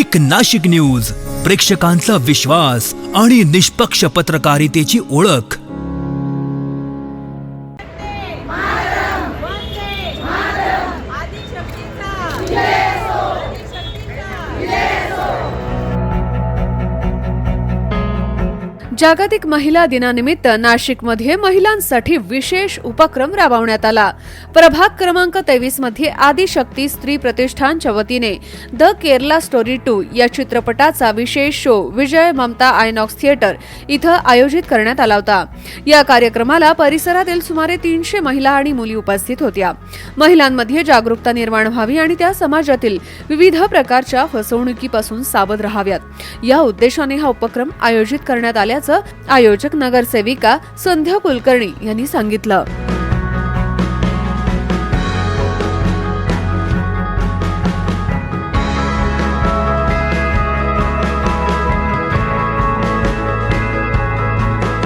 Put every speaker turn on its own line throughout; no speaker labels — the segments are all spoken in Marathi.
एक नाशिक न्यूज, प्रेक्षकांचा विश्वास आणि निष्पक्ष पत्रकारितेची ओळख।
जागतिक महिला दिनानिमित्त नाशिकमध्ये महिलांसाठी विशेष उपक्रम राबवण्यात आला। प्रभाग क्रमांक 23 मध्ये आदिशक्ती स्त्री प्रतिष्ठानच्या वतीने द केरला स्टोरी 2 या चित्रपटाचा विशेष शो विजय ममता आयनॉक्स थिएटर इथं आयोजित करण्यात आला होता। या कार्यक्रमाला परिसरातील सुमारे 300 महिला आणि मुली उपस्थित होत्या। महिलांमध्ये जागरूकता निर्माण व्हावी आणि त्या समाजातील विविध प्रकारच्या फसवणुकीपासून सावध राहाव्यात या उद्देशाने हा उपक्रम आयोजित करण्यात आल्याचं आयोजक नगरसेविका संध्या कुलकर्णी यांनी सांगितलं।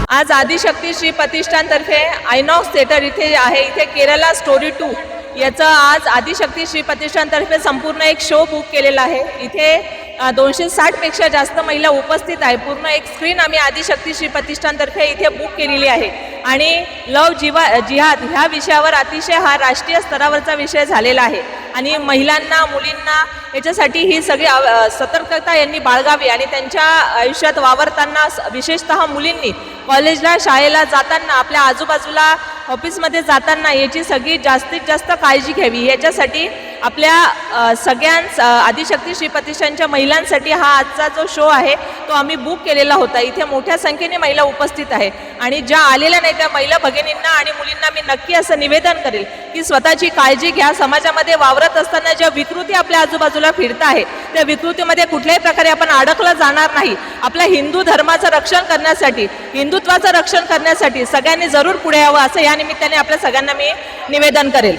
आज आदिशक्ती श्री प्रतिष्ठानतर्फे आयनॉक्स थिएटर इथे आहे। इथे केरला स्टोरी 2 याचा आज आदिशक्ती श्री प्रतिष्ठानतर्फे संपूर्ण एक शो बुक केलेला आहे। इथे 260 पेक्षा जास्त महिला उपस्थित आहे। पूर्ण एक स्क्रीन आम्ही आदिशक्ती श्री प्रतिष्ठानतर्फे इथे बुक केलेली आहे आणि लव जिहाद ह्या विषयावर अतिशय हा राष्ट्रीय स्तरावरचा विषय झालेला आहे आणि महिलांना मुलींना याच्यासाठी ही सगळी सतर्कता यांनी बाळगावी आणि त्यांच्या आयुष्यात वावरताना विशेषतः मुलींनी कॉलेजला शाळेला जाताना आपल्या आजूबाजूला ऑफिसमध्ये जाताना याची सगळी जास्तीत जास्त काळजी घ्यावी। याच्यासाठी आपल्या सगळ्या आदिशक्ती श्री प्रतिष्ठानच्या महिलांसाठी हा आजचा जो शो आहे तो आम्ही बुक केलेला होता। इथे मोठ्या संख्येने महिला उपस्थित आहे आणि ज्या आलेल्या नाही त्या महिला भगिनींना आणि मुलींना मी नक्की असं निवेदन करेल की स्वतःची काळजी घ्या। समाजामध्ये वावरत असताना ज्या विकृती आपल्या आजूबाजूला फिरत आहे त्या विकृतीमध्ये कुठल्याही प्रकारे आपण अडकलं जाणार नाही। आपल्या हिंदू धर्माचं रक्षण करण्यासाठी, हिंदुत्वाचं रक्षण करण्यासाठी सगळ्यांनी जरूर पुढे यावं असं या निमित्ताने आपल्या सगळ्यांना मी निवेदन करेल।